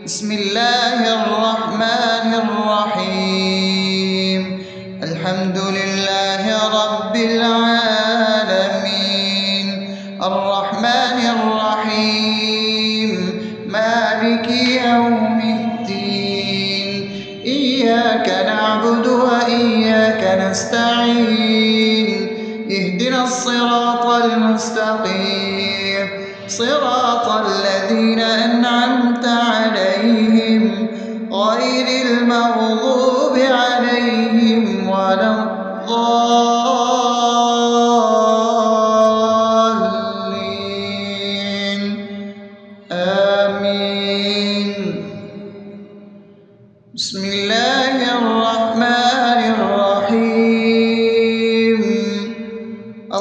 بسم الله الرحمن الرحيم. الحمد لله رب العالمين، الرحمن الرحيم، مالك يوم الدين. إياك نعبد وإياك نستعين، اهدنا الصراط المستقيم، صراط الذين أنعمت عليهم غير المغضوب عليهم ولا الضالين. آمين. بسم الله الرحمن الرحيم.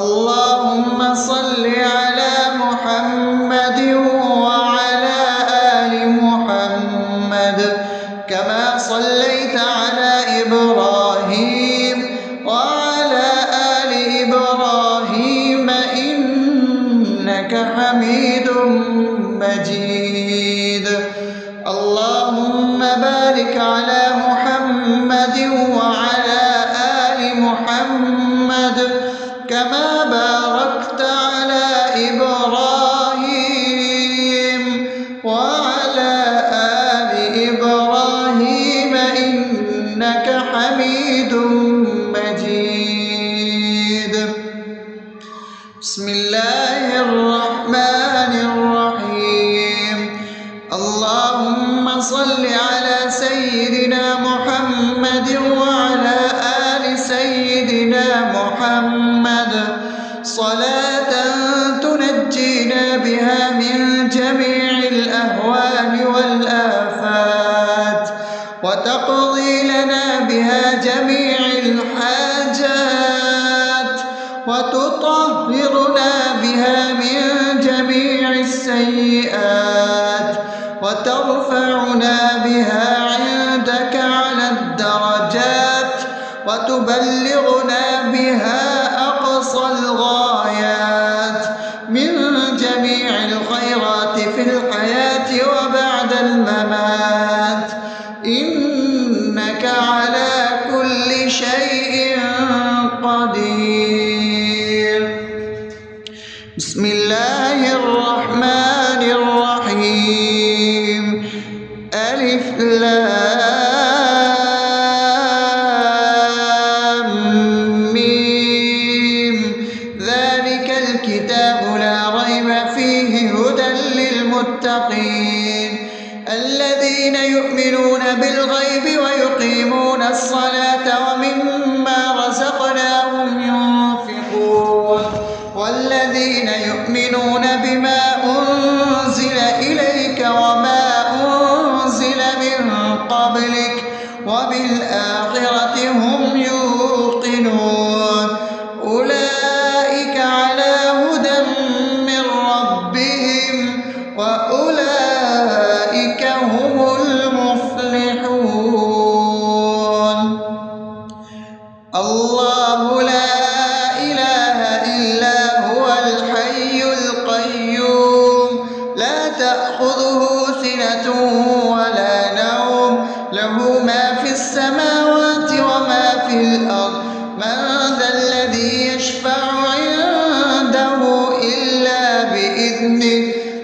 اللهم صل على محمد وعلى آل محمد كما صليت على إبراهيم وعلى آل إبراهيم إنك حميد مجيد. اللهم بارك على محمد وعلى آل محمد كما باركت على إبراهيم وعلى آل إبراهيم إنك حميد مجيد. بسم الله الرحمن الرحيم. اللهم صل على سيدنا محمد وعلى آل سيدنا محمد صلاة تنجينا بها من جميع الأهوال والآفات وتقضي لنا بها جميع الحاجات وتطهرنا بها من جميع السيئات وترفعنا بها عندك على الدرجات وتبلغنا بها أقصى الغايات من جميع الخيرات في الحياة وبعد الممات، إنك على كل شيء قدير. بسم الله الرحمن الرحيم. ألف لام ميم. ذلك الكتاب لا ريب فيه هدى للمتقين الذين يؤمنون بالغيب ويقيمون الصلاة ومما رزقناهم ينفقون والذين يؤمنون بما أنزل إليك وما أنزل من قبلك وبالآخرة هم يوقنون أولئك على هدى من ربهم وأولئك هم المفلحون. الله لا إله إلا هو الحي القيوم لا تأخذه سنة ولا نوم له ما في السماوات وما في الأرض. من ذا الذي يشفع عنده إلا بإذنه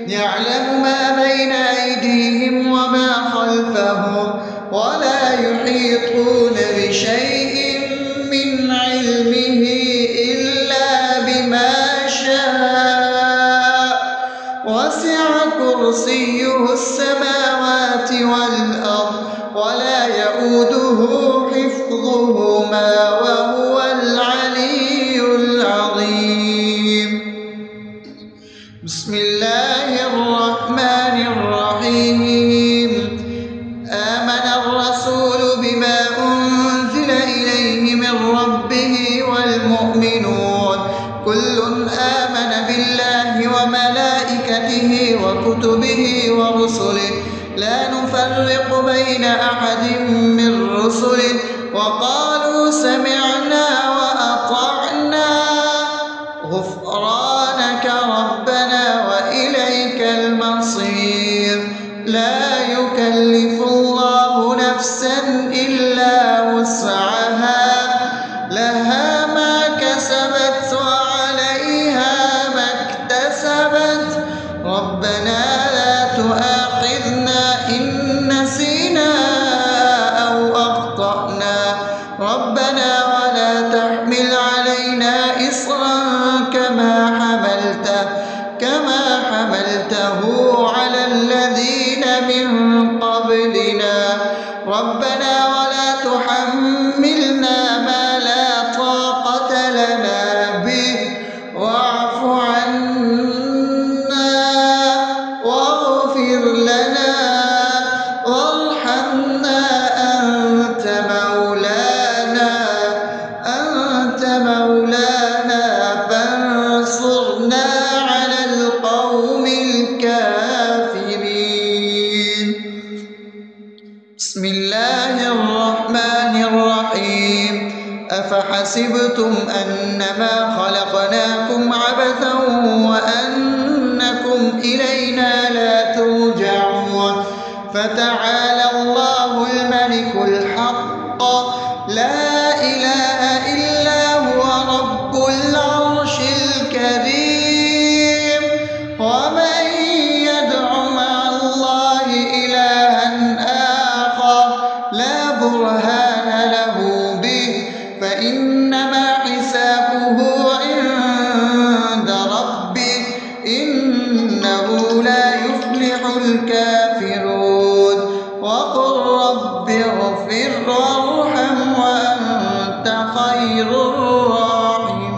يعلم ما بين أيديهم وما خلفهم ولا يحيطون بشيء من علمه إلا بما شاء وسع كرسيه السماوات والأرض ولا يؤوده حفظهما وهو العلي العظيم. بسم الله الرحمن الرحيم. آمن الرسول بما أنزل إليه من ربه والمؤمنون كل آمن بالله وملائكته وكتبه ورسله لا نفرق بين أحد من رسله وقالوا سمعنا وأطعنا غفرانك ربنا وإليك المصير. لا يكلف يكلف الله نفسا إلا وسعها لها ما كسبت وعليها ما اكتسبت ربنا لا تؤاخذنا إن نسينا أو أخطأنا ربنا ولا تحمل علينا إصرا كما حملته على الذين من قبلنا ربنا ولا تحملنا ما لا طاقة لنا به واعف عنا واغفر لنا وارحمنا أنت مولانا فانصرنا على القوم الكافرين. بسم الله الرحمن الرحيم أفحسبتم أنما خلقناكم عبثا وأنكم إلينا لا ترجعون فتعالى الله الملك الحق لا إله إلا هو رب العرش الكريم ومن يدع مع الله إلها آخر لا برهان له به فإنما حسابه عند ربه إنه لا يفلح الكافرون وقل رب اغفر وارحم وأنت خير الراحمين.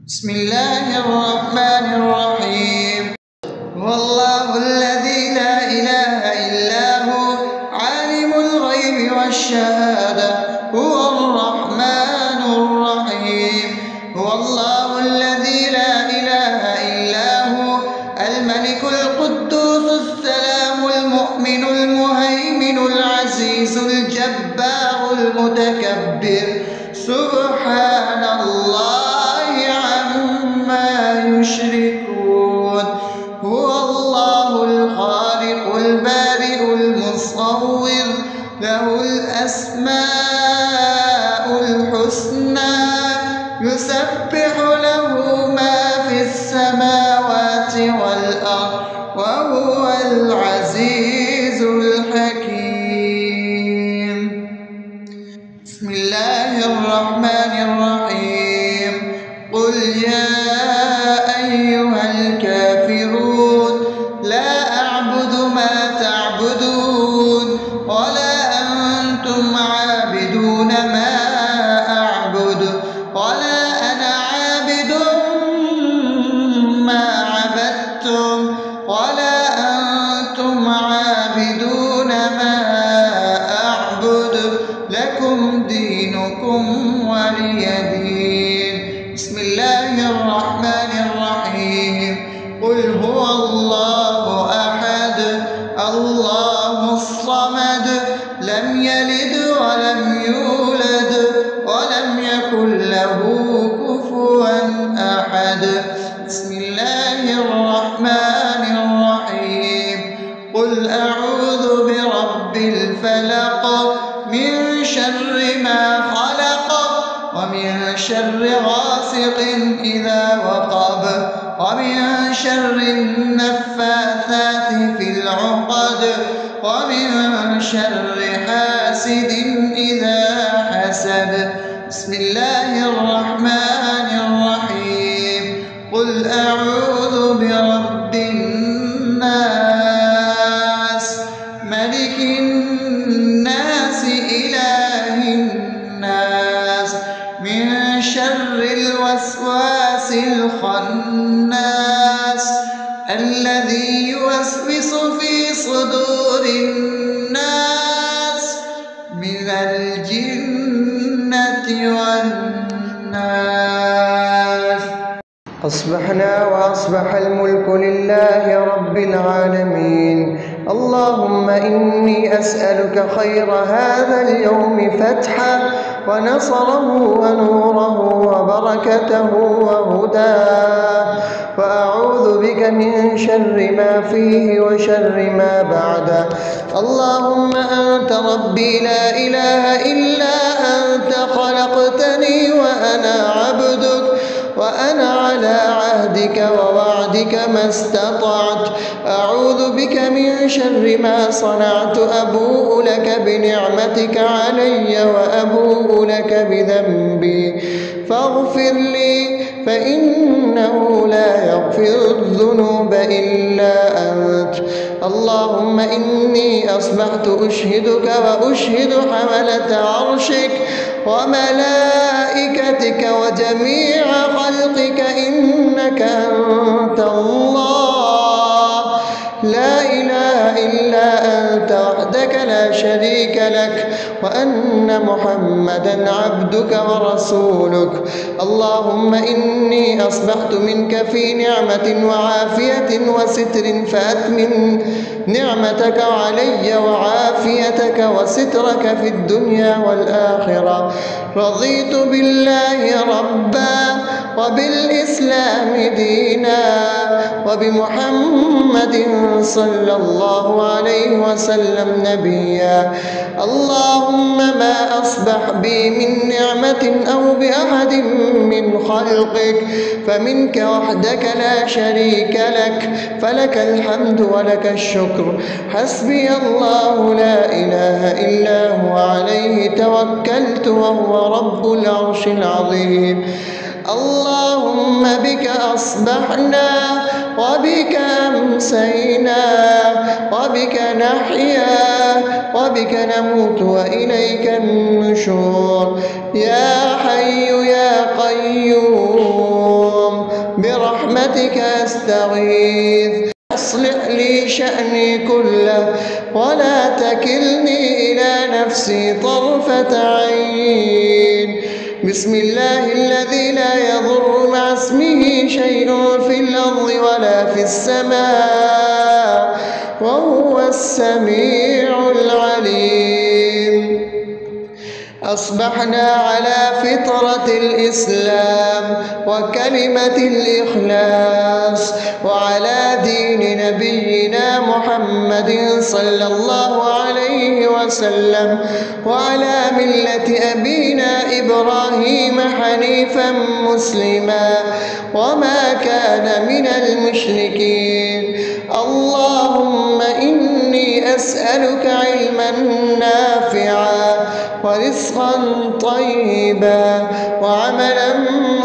بسم الله الرحمن الرحيم هو الله الذي لا إله إلا هو عالم الغيب والشهادة هو الرحمن الرحيم هو الله الذي لا إله إلا هو الملك القدوس السلام المؤمن المهيمن العزيز الجبار المتكبر سبحان الله عما يشركون هو الله الخالق البارئ المصور له الأسماء الحسنى يسبح له ما في السماوات والأرض وهو العزيز الحكيم. بسم الله الرحمن الرحيم قل يا أيها الكافرون لا أعبد ما تعبدون ولا أنتم عابدون ما أعبد ولا أنا عابد ما عبدتم ولا أنتم عابدون ما أعبد لكم دينكم ولي دين. بسم الله الرحمن الرحيم قل هو الله أحد الله الصمد لم يلد ولم يولد ولم يكن له كفوا أحد. بسم الله الرحمن الرحيم قل أعوذ برب الفلق من شر ما خلق ومن شر غاسق إذا وقب ومن شر النفاثات في العقد ومن شر حاسد إذا حسد. بسم الله الرحمن الرحيم قل أعوذ برب الناس ملك الناس إله الناس من شر الوسواس الخناس الذي يوسوس في صدور الناس من الجنة والناس. أصبحنا وأصبح الملك لله رب العالمين. اللهم إني أسألك خير هذا اليوم فتحا ونصره ونوره وبركته وهداه، وأعوذ بك من شر ما فيه وشر ما بعده. اللهم أنت ربي لا إله إلا أنت، خلقتني وأنا عبدك، وأنا على عهدك ووعدك ما استطعت. أعوذ بك من شر ما صنعت، أبوء لك بنعمتك علي وأبوء لك بذنبي، فاغفر لي فإنه لا يغفر الذنوب إلا أنت. اللهم إني أصبحت أشهدك وأشهد حملة عرشك وملائكتك وجميع خلقك إنك أنت الله، لا إله إلا أنت وحدك لا شريك لك، وأن محمدا عبدك ورسولك. اللهم إني أصبحت منك في نعمة وعافية وستر، فأتمم نعمتك علي وعافيتك وسترك في الدنيا والآخرة. رضيت بالله ربا وبالإسلام دينا وبمحمد صلى الله عليه وسلم نبيا. اللهم ما أصبح بي من نعمة أو بأحد من خلقك فمنك وحدك لا شريك لك، فلك الحمد ولك الشكر. حسبي الله لا إله إلا هو، عليه توكلت وهو رب العرش العظيم. اللهم بك أصبحنا وبك أمسينا وبك نحيا وبك نموت وإليك النشور. يا حي يا قيوم برحمتك أستغيث، أصلح لي شأني كله ولا تكلني إلى نفسي طرفة عين. بسم الله الذي لا يضر مع اسمه شيء في الأرض ولا في السماء وهو السميع العليم. أصبحنا على فطرة الإسلام وكلمة الإخلاص وعلى دين نبينا محمد صلى الله عليه وسلم وعلى ملة أبينا إبراهيم حنيفا مسلما وما كان من المشركين. اللهم إني أسألك علما نافعا ورزقا طيبا وعملا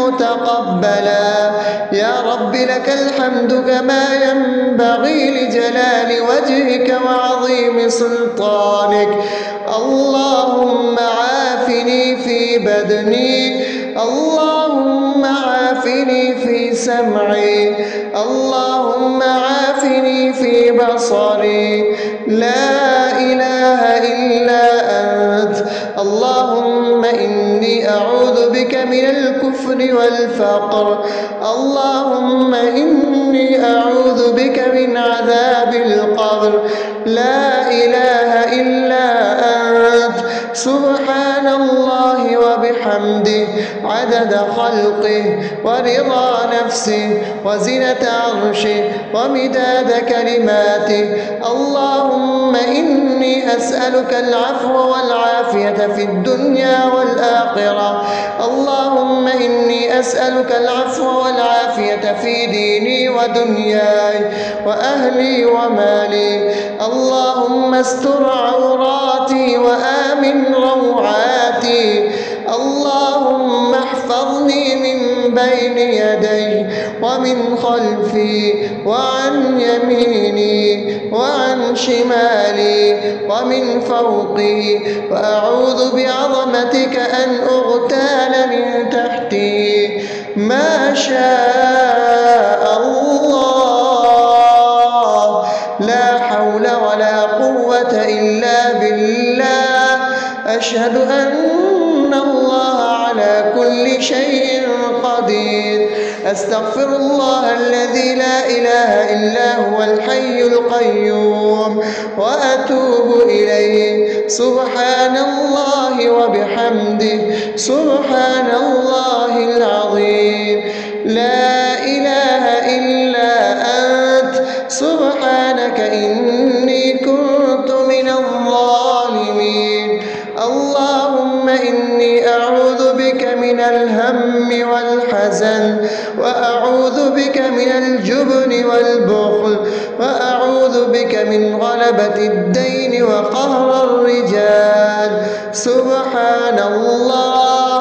متقبلا. يا رب لك الحمد كما ينبغي لجلال وجهك وعظيم سلطانك. اللهم عافني في بدني، اللهم عافني في سمعي، اللهم عافني في بصري. لا إله إلا أنت. اللهم إني أعوذ بك من الكفر والفقر. اللهم إني أعوذ بك من عذاب القبر. لا إله إلا أنت. سبحان الله وبحمده عدد خلقه ورضا نفسه وزنة عرشه ومداد كلماته. اللهم إني أسألك العفو والعافية في الدنيا والآخرة. اللهم إني أسألك العفو والعافية في ديني ودنياي وأهلي ومالي. اللهم استر عوراتي وآمن روعاتي. اللهم احفظني من بين يدي ومن خلفي وعن يميني وعن شمالي ومن فوقي، وأعوذ بعظمتك أن أغتال من تحتي. ما شاء الله، لا حول ولا قوة إلا بالله. أشهد أن الله على على كل شيء قدير. أستغفر الله الذي لا إله إلا هو الحي القيوم وأتوب إليه. سبحان الله وبحمده سبحان الله العظيم. لا إله إلا أنت سبحانك إني كنت من الظالمين. اللهم إني أعوذ بك من الهم والحزن، وأعوذ بك من الجبن والبخل، وأعوذ بك من غلبة الدين وقهر الرجال. سبحان الله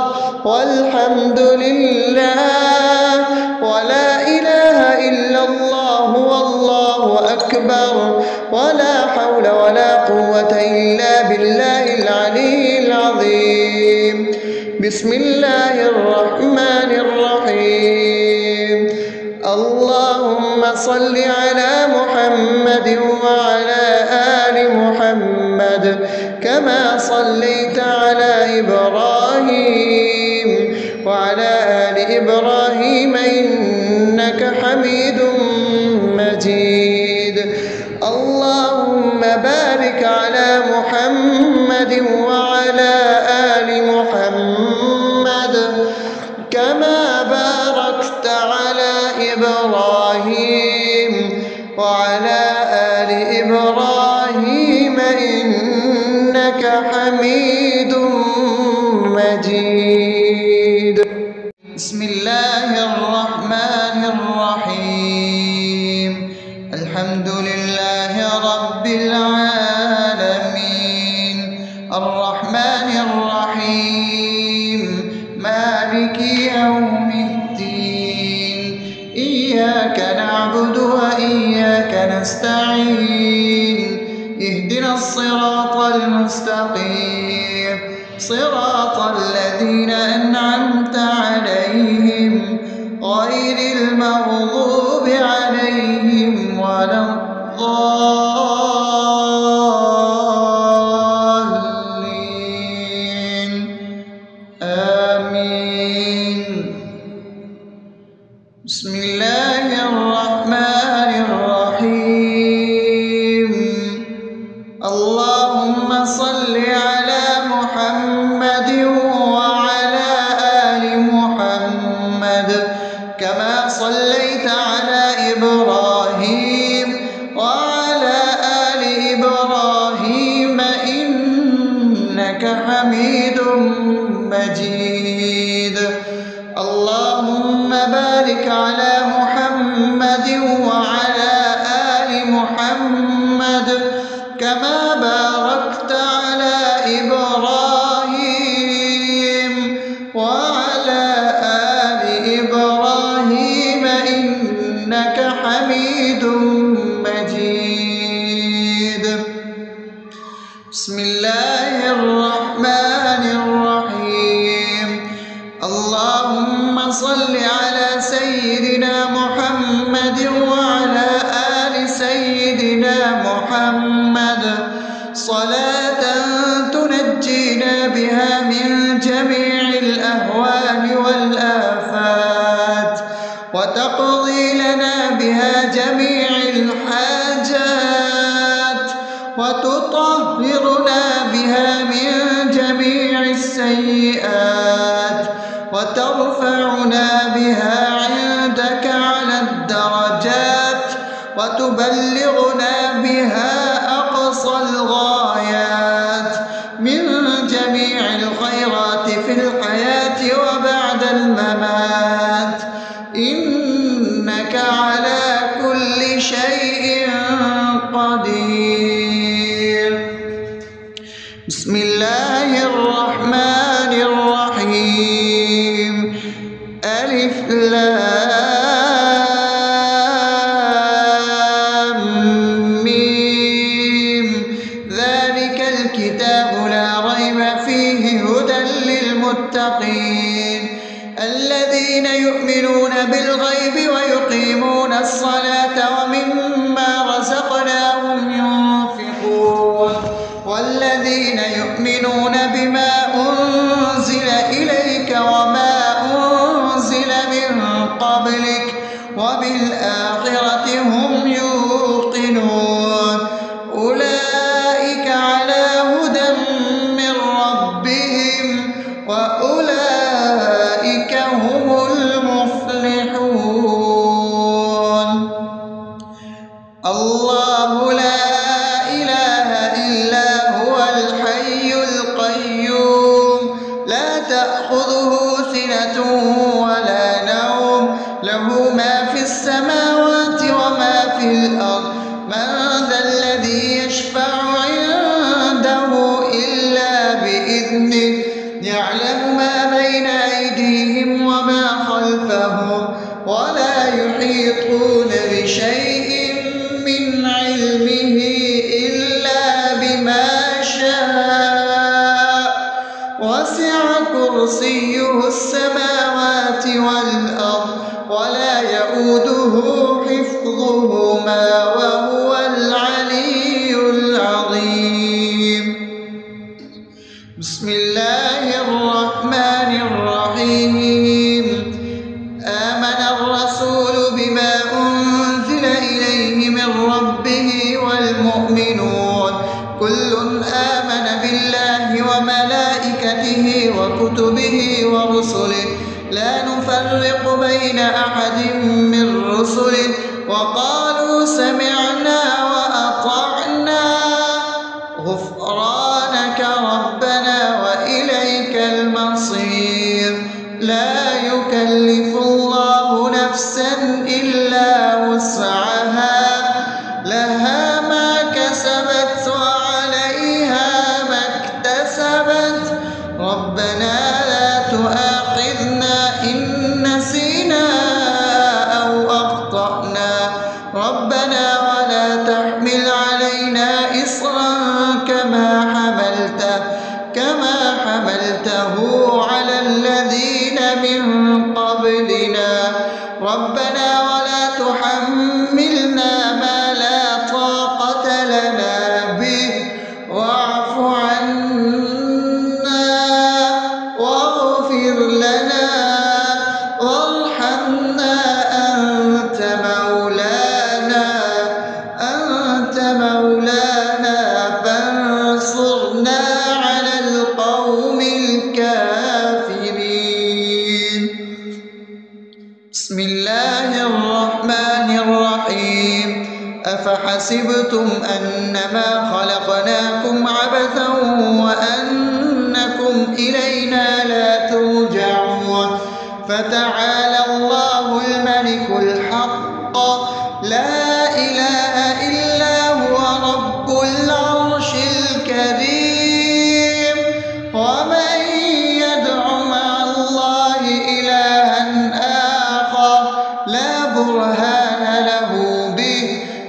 والحمد لله ولا إله إلا الله والله أكبر ولا حول ولا قوة إلا بالله العلي العظيم. بسم الله الرحمن الرحيم. اللهم صل على محمد وعلى آل محمد كما صليت على إبراهيم وعلى آل إبراهيم إنك حميد مجيد. اللهم بارك على محمد وعلى آل محمد كما باركت على إبراهيم وعلى آل إبراهيم إنك حميد مجيد. بسم الله الرحمن الرحيم. الحمد لله رب العالمين الرحمن الرحيم مالك يوم الدين. إياك نعبد وإياك نستعين. اهدنا الصراط المستقيم صراط الذين أنعمت عليهم غير المغضوب عليهم ولا الضالين. آمين. بسم الله الرحمن الرحيم. اللهم صل على محمد وعلى آل محمد كما صليت على إبراهيم وعلى آل إبراهيم إنك حميد مجيد. اللهم بارك على محمد وعلى آل محمد كما باركت على إبراهيم وعلى آل إبراهيم إنك حميد مجيد. بسم الله الرحمن الرحيم. اللهم صل على سيدنا محمد وعلى آل سيدنا محمد صلاة تنجينا بها من جميع الأهوال والآفات وتقضي لنا بها جميع الحاجات وتطهرنا بها من جميع السيئات وترفعنا بها عندك على الدرجات وتبلغنا بها أقصى الغايات من جميع الخيرات في الحياة وبعد الممات إنك على كل شيء قدير. بسم الله الرحمن الرحيم. ألف لام ميم. ذلك الكتاب لا ريب فيه هدى للمتقين الذين يؤمنون بالغيب ويقيمون الصلاة ومما رزقناهم ينفقون والذين يؤمنون بما أنزل إليك علمه إلا بما شاء وسع كرسيه السماوات والأرض ولا يئوده حفظهما وهو العلي العظيم. بسم الله الرحمن الرحيم. آمن الرسول بما أنزل إليه من ربه والمؤمنون كل آمن بالله وملائكته وكتبه ورسله لا نفرق بين أحد من رسله وقالوا سمعنا وأطعنا غفرانك ربنا وإليك المصير. لا يكلف الله نفسا إلا وسعها لها ما كسبت وعليها ما اكتسبت ربنا لا تؤاخذنا إن نسينا أو أخطأنا ربنا ولا تحمل علينا إصرا كما حملته على الذين من قبلنا ربنا ولا تحملنا ما لا طاقة لنا به واعف عنا واغفر لنا وارحمنا أنت مولانا فانصرنا على القوم الكافرين. بسم الله الرحمن الرحيم. أفحسبتم أنما خلقناكم عبثا وأنكم إلينا لا ترجعون فتعالى الله الملك الحق لا إله إلا هو رب العرش الكريم. ومن يدع مع الله إلها آخر لا برهان له به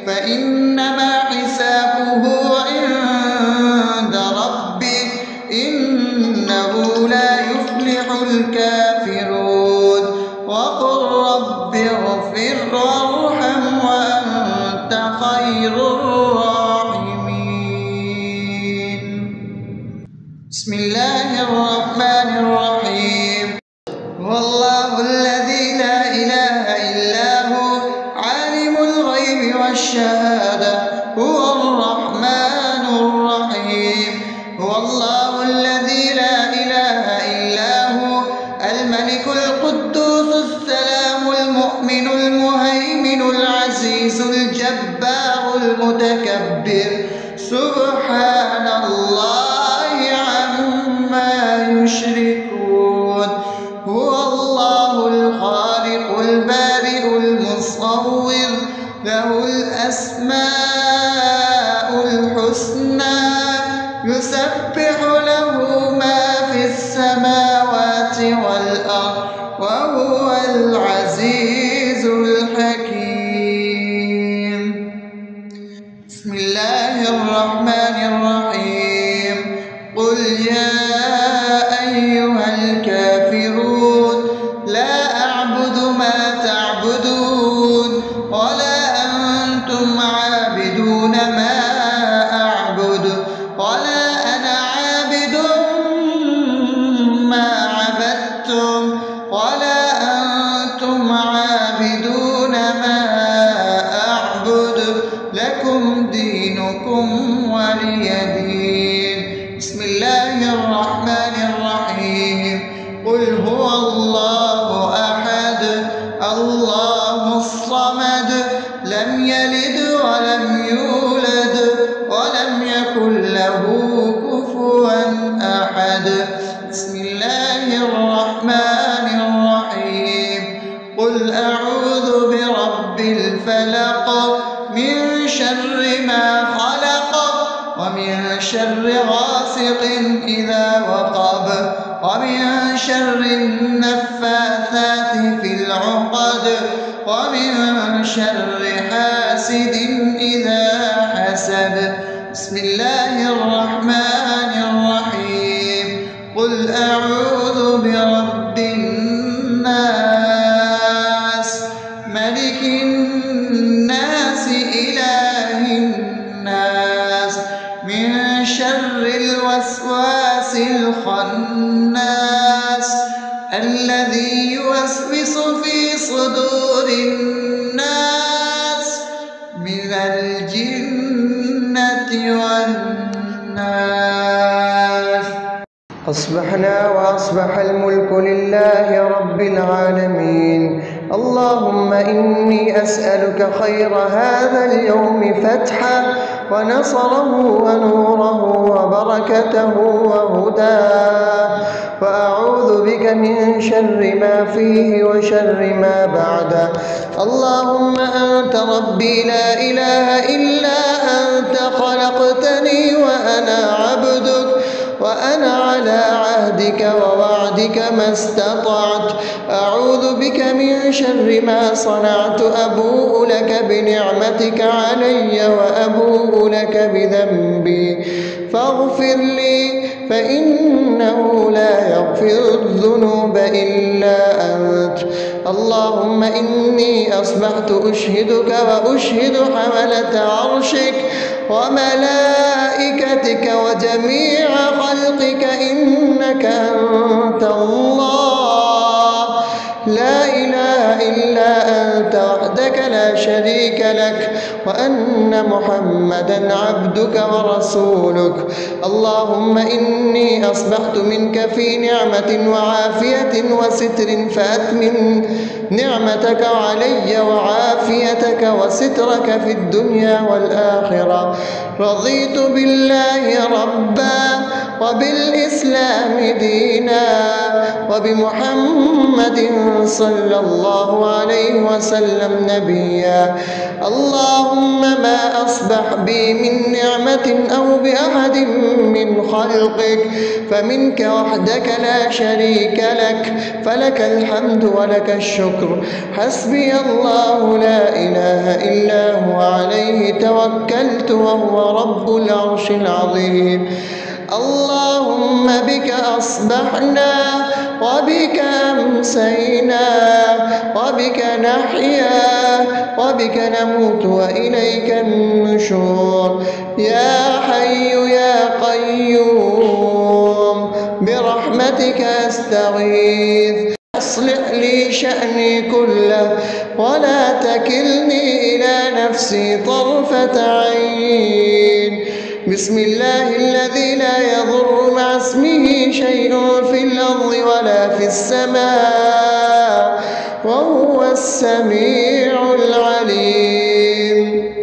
فإنما حسابه عند ربه إنه لا يفلح الكافرون. وقل رب اغفر وارحم وأنت خير الراحمين. بسم الله الرحمن الرحيم. هو الله الذي لا إله إلا هو عالم الغيب والشهادة هو الرحمن الرحيم. هو الله الذي لا إله إلا هو الملك القدوس السلام المؤمن المهيمن العزيز الجبار المتكبر سبحان الله عما يشركون. هو الله الخالق البارئ المصور له الأسماء الحسنى يسبح له ما في السماوات والأرض وهو العزيز الحكيم. بسم الله الرحمن الرحيم. قل يا أيها الكافرون لا أعبد ما تعبدون ولا أنتم عابدون ما أعبد ولا أنا عابد ما عبدتم ولا أنتم عابدون ما أعبد لكم دينكم ولي دين. بسم الله الرحمن الرحيم. قل هو الله أحد الله الصمد لم يلد ولم يولد ولم يكن له كفوا أحد. بسم الله الرحمن الرحيم. قل أعوذ برب الفلق من شر ما خلق ومن شر غاسق إذا وقب ومن شر النفاثات في العقد ومن شر حاسد إذا حسد. بسم الله الرحمن الرحيم. قل أعوذ برب الناس ملك الناس إله الناس من شر الوسواس الخناس الذي يوسوس في صدور الناس من الجنة والناس. أصبحنا وأصبح الملك لله رب العالمين. اللهم إني أسألك خير هذا اليوم فتحه ونصره ونوره وبركته وهداه، وأعوذ بك من شر ما فيه وشر ما بعده. اللهم أنت ربي لا إله إلا أنت، خلقتني وأنا عبدك، وأنا على عهدك ووعدك ما استطعت. أعوذ بك من شر ما صنعت. أبوء لك بنعمتك علي وأبوء لك بذنبي فاغفر لي، فإنه لا يغفر الذنوب إلا أنت. اللهم إني أصبحت أشهدك وأشهد حملة عرشك وملائكتك وجميع خلقك إنك أنت الله لا إله إلا أنت وحدك لا شريك لك، وأن محمدا عبدك ورسولك. اللهم إني أصبحت منك في نعمة وعافية وستر، فأتمم نعمتك علي وعافيتك وسترك في الدنيا والآخرة. رضيت بالله ربا وبالإسلام دينا وبمحمد صلى الله عليه وسلم نبيا. اللهم ما أصبح بي من نعمة أو بأحد من خلقك فمنك وحدك لا شريك لك، فلك الحمد ولك الشكر. حسبي الله لا إله إلا هو عليه توكلت وهو رب العرش العظيم. اللهم بك أصبحنا وبك أمسينا وبك نحيا وبك نموت وإليك النشور. يا حي يا قيوم برحمتك أستغيث، أصلح لي شأني كله ولا تكلني إلى نفسي طرفة عين. بسم الله الذي لا يضر مع اسمه شيء في الأرض ولا في السماء وهو السميع العليم.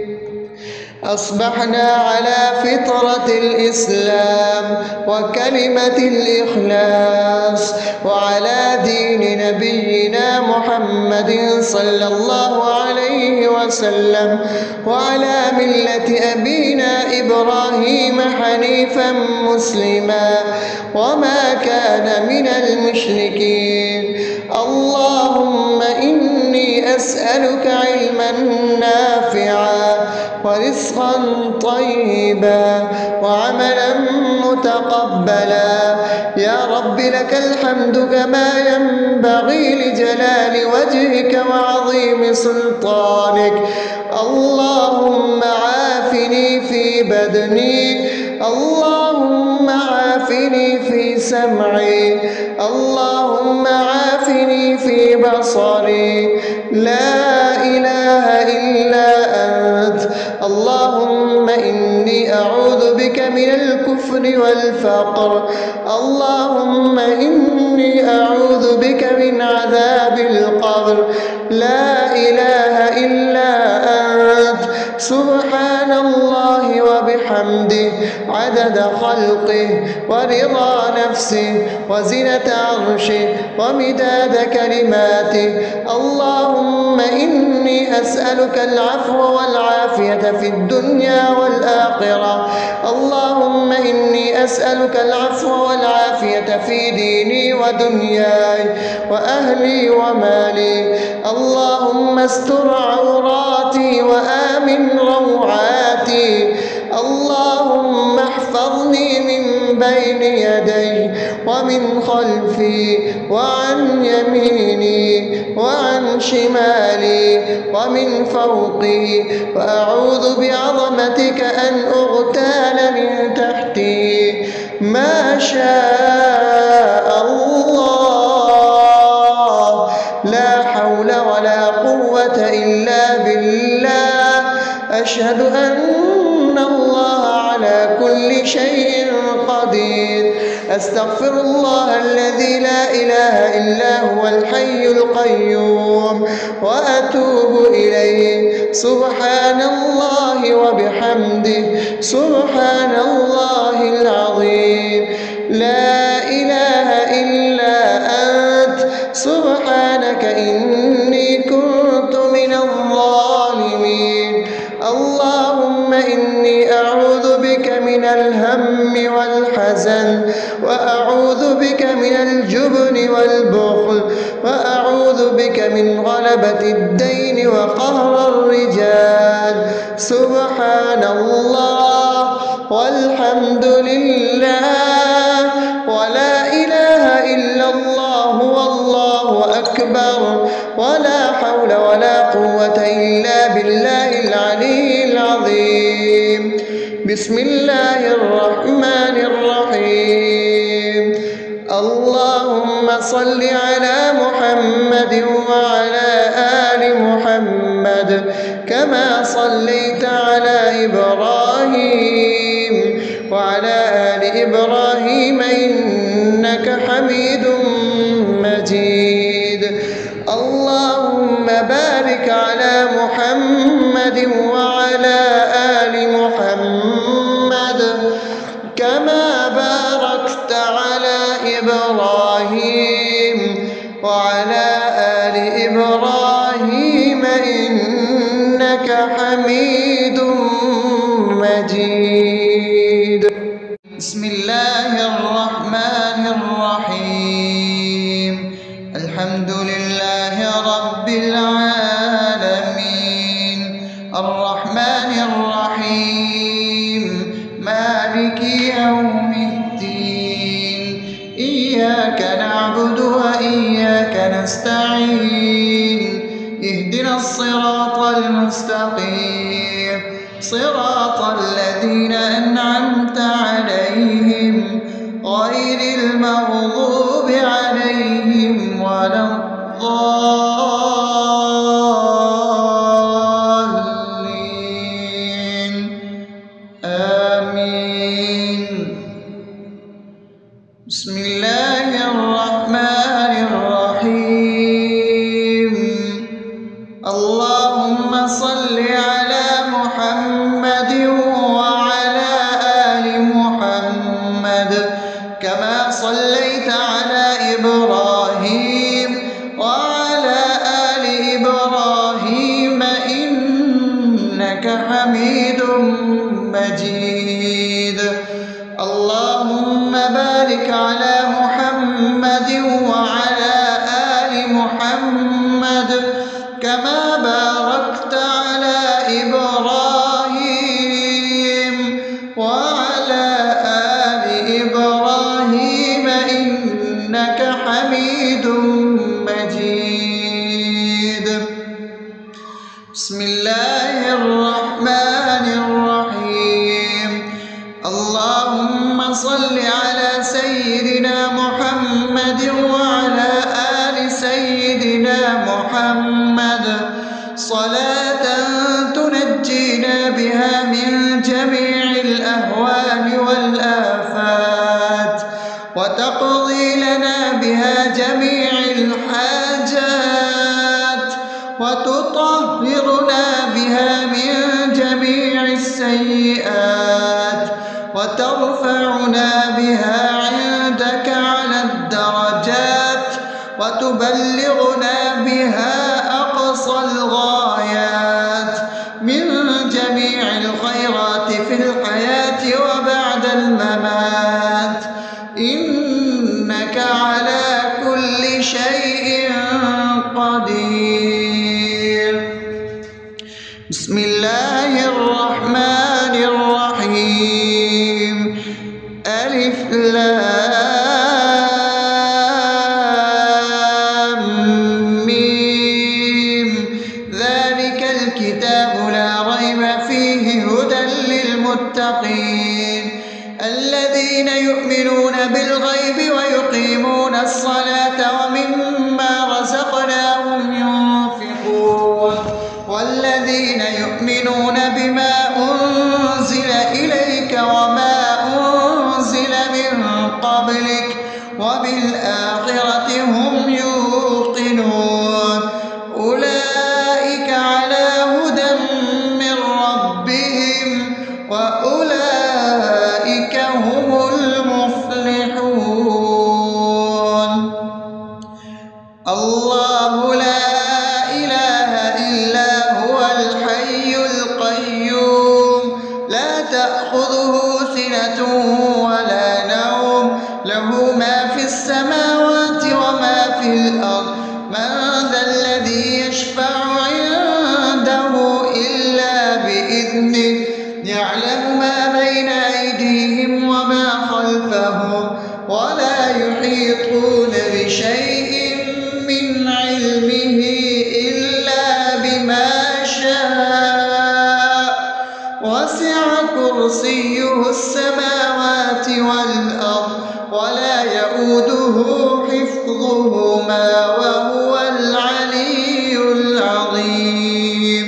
أصبحنا على فطرة الإسلام وكلمة الإخلاص وعلى دين نبينا محمد صلى الله عليه وسلم وعلى ملة أبينا إبراهيم حنيفا مسلما وما كان من المشركين. اللهم إني أسألك علما نافعا ورزقا طيبا وعملا متقبلا. يا رب لك الحمد كما ينبغي لجلال وجهك وعظيم سلطانك. اللهم عافني في بدني، اللهم عافني في سمعي، اللهم عافني في بصري. لا إله إلا أنت. اللهم إني أعوذ بك من الكفر والفقر. اللهم إني أعوذ بك من عذاب القبر. لا إله إلا أنت. سبحان الله وبحمده وبحمده عدد خلقه ورضا نفسه وزنة عرشه ومداد كلماته. اللهم إني أسألك العفو والعافية في الدنيا والآخرة. اللهم إني أسألك العفو والعافية في ديني ودنياي وأهلي ومالي. اللهم استر عوراتي وآمن روعاتي. اللهم احفظني من بين يدي ومن خلفي وعن يميني وعن شمالي ومن فوقي، وأعوذ بعظمتك أن أغتال من تحتي. ما شاء الله، لا حول ولا قوة إلا بالله. أشهد أن الله على كل شيء قدير. أستغفر الله الذي لا إله إلا هو الحي القيوم وأتوب إليه. سبحان الله وبحمده سبحان الله العظيم. لا إله إلا أنت سبحانك إني كنت من الظالمين. اللهم إني أعوذ بك من الهم والحزن، وأعوذ بك من الجبن والبخل، وأعوذ بك من غلبة الدين وقهر الرجال. سبحان الله والحمد لله ولا إله إلا الله والله أكبر، ولا حول ولا قوة إلا بالله العلي العظيم. بسم الله الرحمن الرحيم. اللهم صل على محمد وعلى آل محمد كما صليت على إبراهيم وعلى آل إبراهيم إنك حميد مجيد. اللهم بارك على محمد وعلى آل محمد كما باركت على إبراهيم وعلى آل إبراهيم إنك حميد مجيد. بسم الله الرحمن الرحيم. الحمد لله رب العالمين الرحمن الرحيم مالك يوم الدين. إياك نعبد وإياك نستعين. اهدنا الصراط المستقيم صراط الذين أنعمت عليهم غير المغضوب عليهم ولا الضالين. آمين. بسم الله الرحمن الرحيم. اللهم صل على محمد وعلى آل محمد كما صليت على إبراهيم وعلى آل إبراهيم إنك حميد مجيد. اللهم بارك على محمد وعلى آل محمد كما باركت على إبراهيم وعلى آل إبراهيم إنك حميد مجيد. بسم الله الرحمن الرحيم. اللهم صل على سيدنا محمد وعلى آل سيدنا محمد صلاة تنجينا بها من جميع الأهوال والآفات وتقضي لنا بها جميع الحاجات وتطهرنا بها من جميع السيئات وترفعنا بها عندك على الدرجات وتبلغنا بها أقصى الغايات من جميع الخيرات في الحياة وبعد الممات، إنك على كل شيء قدير. بسم الله الرحمن الرحيم. ألف لام ميم. ذلك الكتاب لا ريب فيه هدى للمتقين الذين يؤمنون بالغيب ويقيمون الصلاة ومما رزقناهم ينفقون والذين يؤمنون بما أنزل إليك وما أنزل من قبلك وبالآخرة هم يوقنون أولئك على هدى من ربهم وأولئك هم المفلحون. الله لا إله إلا هو الحي القيوم لا تأخذه سنة ولا نوم له ما في السماوات وما في الأرض من ذا الذي يشفع عنده إلا بإذنه يعلم ما بين أيديهم وما خلفهم ولا يحيطون بشيء من علمه إلا بما شاء وسع كرسيه السماوات والأرض ولا يؤوده حفظهما وهو العلي العظيم.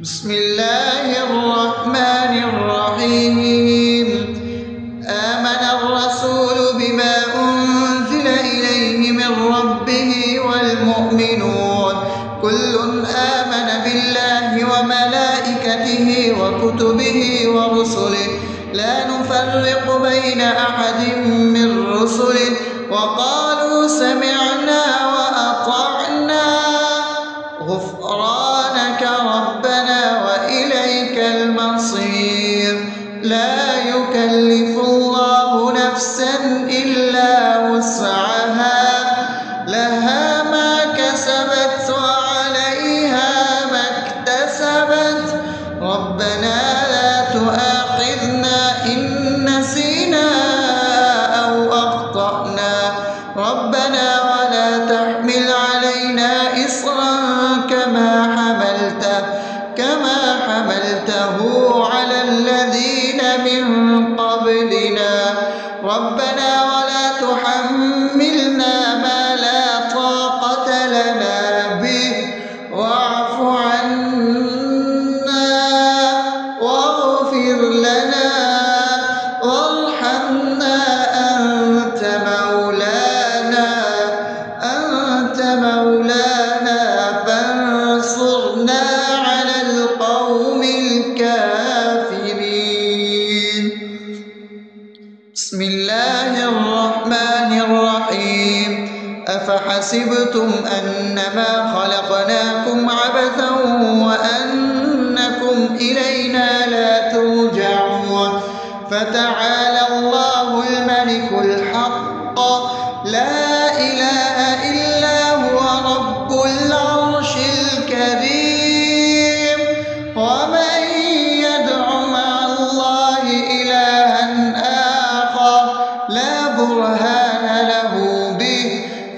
بسم الله الرحمن الرحيم. آمن الرسول بما أنزل إليه من ربه والمؤمنون كل آمن بالله وملائكته وكتبه ورسله لا نفرق بين أحد من رسله وقالوا سمعنا وأطعنا غفرانك ربنا وإليك المصير. لا يكلف الله نفسا إلا وسعها لها ما كسبت وعليها ما اكتسبت ربنا لا تؤاخذنا إن نسينا أو أخطأنا ربنا ولا تحمل علينا إصرا كما حملته على الذين من قبلنا ربنا ولا تحملنا ما لا طاقة لنا به واعف عنا واغفر لنا وارحمنا أنت مولانا فانصرنا على القوم الكافرين. بسم الله الرحمن الرحيم. أفحسبتم أنما خلقناكم عبثا وأنكم إلينا لا ترجعون فتعالى الله الملك الحق لا إله إلا هو رب العرش الكريم. ومن يدع مع الله إلها آخر لا برهان له به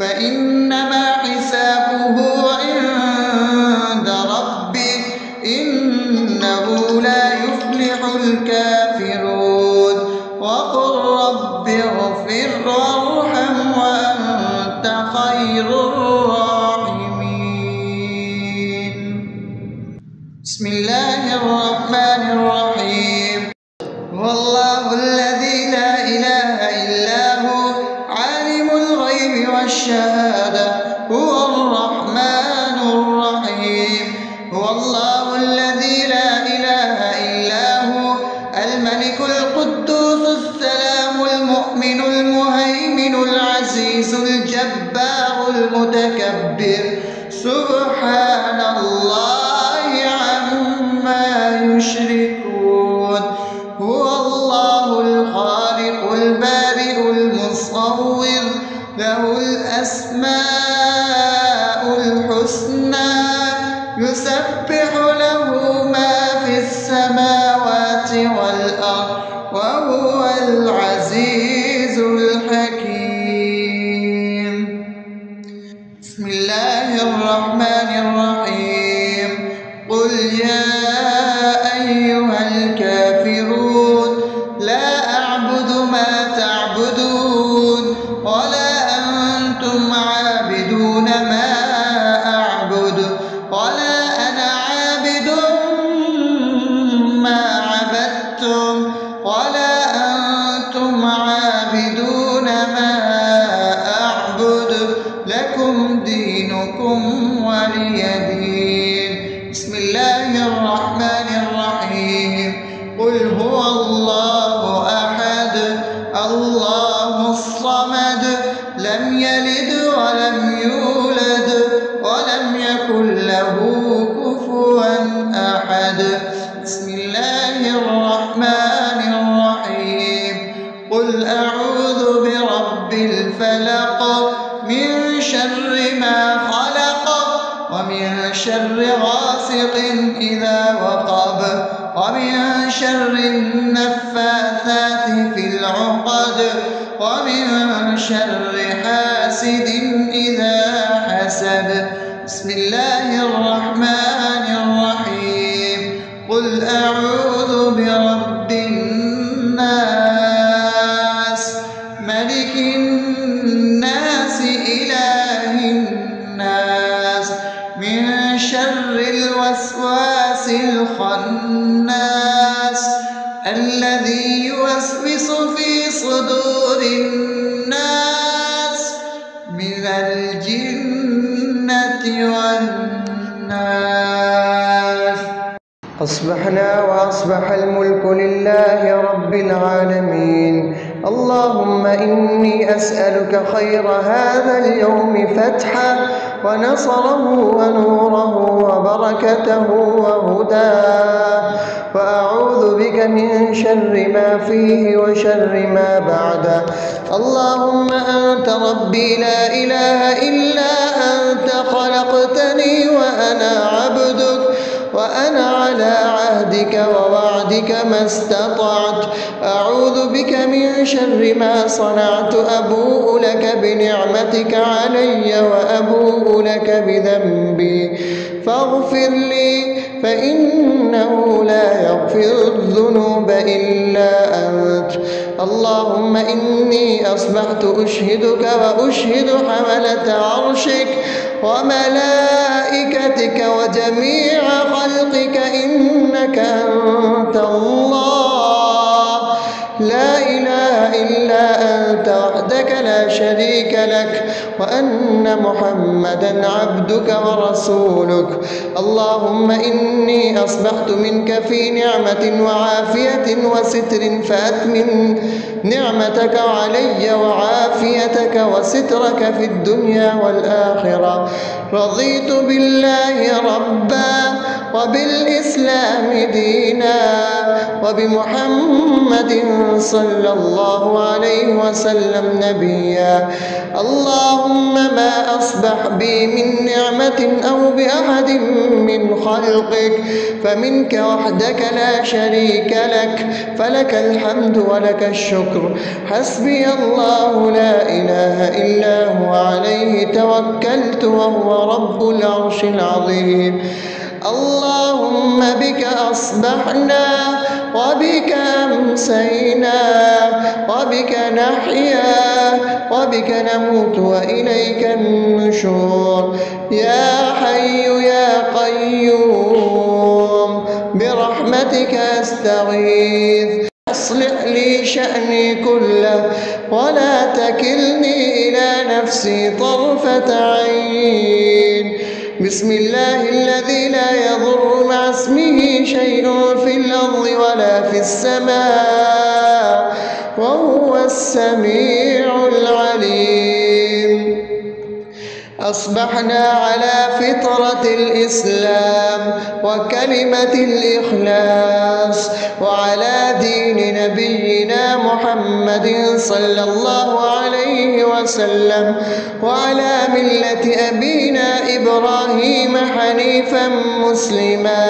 فإنما حسابه عند ربه إنه لا يفلح الكافرون. وقل رب اغفر وارحم وأنت خير الراحمين. بسم الله الرحمن الرحيم. والله الذي لا إله إلا هو عالم الغيب والشهادة هو الرحمن الرحيم. هو الله الذي لا إله إلا هو الملك متكبر سبحان الله عما يشركون هو الله الخالق البارئ المصور له الأسماء الحسنى يسبح له ما في السماوات والأرض وهو العزيز الحكيم. بسم الله الرحمن الرحيم قل يا أيها الكافرون لا أعبد ما تعبدون ولا أنتم عابدون ما أعبد ولا أنا عابد ما عبدتم ولا أنتم عابدون ما أعبد لكم دينكم ولي دين. بسم الله الرحمن الرحيم قل هو الله أحد الله الصمد لم يلد ولم يولد ولم يكن له كفوا أحد. بسم الله الرحمن الرحيم قل أعوذ برب الفلق من شر ما خلق ومن شر غاسق إذا وقب ومن شر النفاثات في العقد ومن شر حاسد إذا حسد. بسم الله الرحمن الرحيم قل أعوذ برب الناس ملك الناس إله الناس من شر الوسواس الخناس الذي يوسوس في صدور الناس من الجنة والناس. أصبحنا وأصبح الملك لله رب العالمين. اللهم إني أسألك خير هذا اليوم فتحه ونصره ونوره وبركته وهداه وأعوذ بك من شر ما فيه وشر ما بعده. اللهم أنت ربي لا إله إلا أنت خلقتني وأنا عبدك وأنا على عهدك ووعدك ما استطعت. أعوذ بك من شر ما صنعت أبوء لك بنعمتك علي وأبوء لك بذنبي فاغفر لي فإنه لا يغفر الذنوب إلا أنت. اللهم إني أصبحت أشهدك وأشهد حملة عرشك وملائكتك وجميع خلقك إنك أنت الله لا إله إلا أنت وحدك لا شريك لك وأن محمدا عبدك ورسولك. اللهم إني أصبحت منك في نعمة وعافية وستر فأتمن نعمتك علي وعافيتك وسترك في الدنيا والآخرة. رضيت بالله ربا وبالإسلام دينا وبمحمد صلى الله عليه وسلم نبيا. اللهم ما أصبح بي من نعمة أو بأحد من خلقك فمنك وحدك لا شريك لك فلك الحمد ولك الشكر. حسبي الله لا إله إلا هو عليه توكلت وهو رب العرش العظيم. اللهم بك أصبحنا وبك أمسينا وبك نحيا وبك نموت وإليك النشور. يا حي يا قيوم برحمتك أستغيث أصلح لي شأني كله ولا تكلني إلى نفسي طرفة عين. بسم الله الذي لا يضر مع اسمه شيء في الأرض ولا في السماء وهو السميع العليم. أصبحنا على فطرة الإسلام وكلمة الإخلاص وعلى دين نبينا محمد صلى الله عليه وسلم وعلى ملة أبينا إبراهيم حنيفا مسلما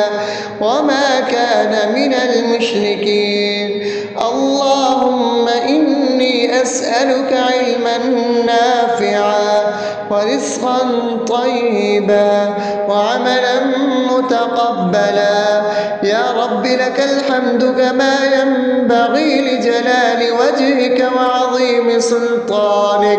وما كان من المشركين. اللهم إني أسألك علما نافعا ورزقا طيبا وعملا متقبلا. يا رب لك الحمد كما ينبغي لجلال وجهك وعظيم سلطانك.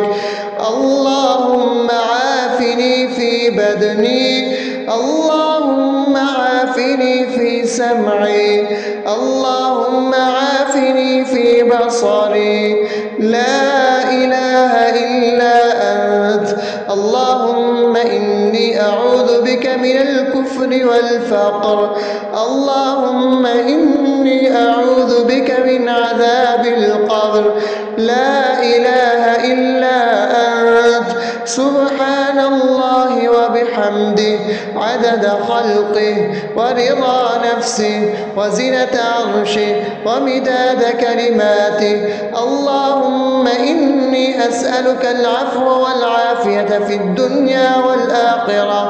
اللهم عافني في بدني، اللهم عافني في سمعي، اللهم عافني في بصري. لا إله إلا أنت. اللهم إني أعوذ بك من الكفر والفقر. اللهم إني أعوذ بك من عذاب القبر. لا إله إلا أنت. سبحان الله وبحمده عدد خلقه ورضا نفسه وزنة عرشه ومداد كلماته. اللهم إني أسألك العفو والعافية في الدنيا والآخرة.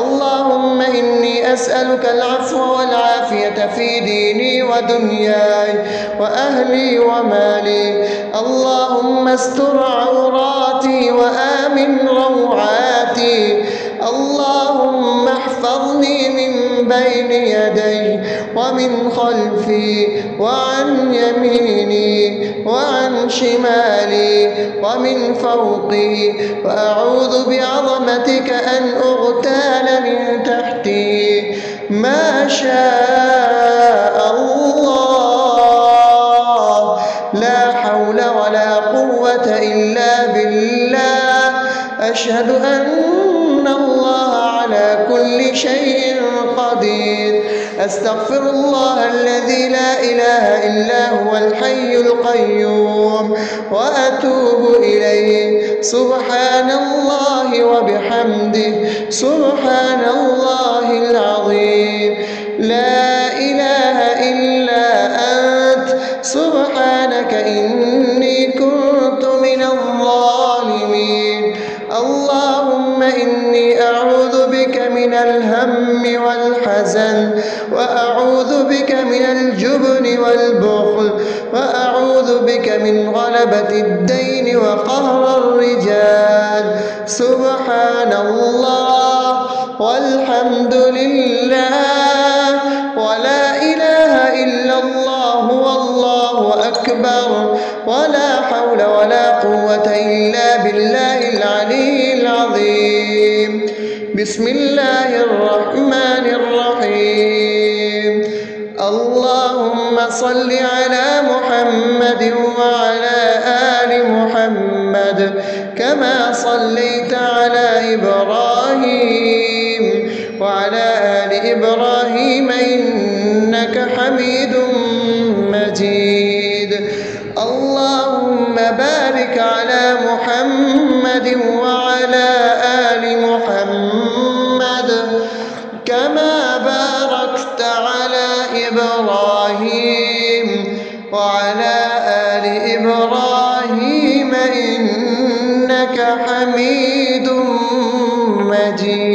اللهم إني أسألك العفو والعافية في ديني ودنياي وأهلي ومالي. اللهم استر عوراتي وآمن روعاتي. اللهم احفظني من بين يدي ومن خلفي وعن يميني وعن شمالي ومن فوقي، وأعوذ بعظمتك أن أغتال من تحتي. ما شاء الله. لا حول ولا قوة إلا بالله. أشهد أن الله على كل شيء قدير. أستغفر الله الذي لا إله إلا هو الحي القيوم وأتوب إليه. سبحان الله وبحمده سبحان الله العظيم. لا إله إلا أنت. سبحانك إني كنت من الظالمين. اللهم إني أعوذ بك من الهم والحزن، وأعوذ بك من الجبن والبخل، وأعوذ بك من غلبة الدين وقهر الرجال. سبحان الله والحمد لله ولا إله إلا الله والله أكبر ولا حول ولا قوة إلا بالله العلي العظيم. بسم الله الرحمن الرحيم. اللهم صل على محمد وعلى آل محمد كما صليت على إبراهيم وعلى آل إبراهيم إنك حميد مجيد. اللهم بارك على محمد وعلى آل محمد كما باركت على إبراهيم وعلى آل إبراهيم إنك حميد مجيد.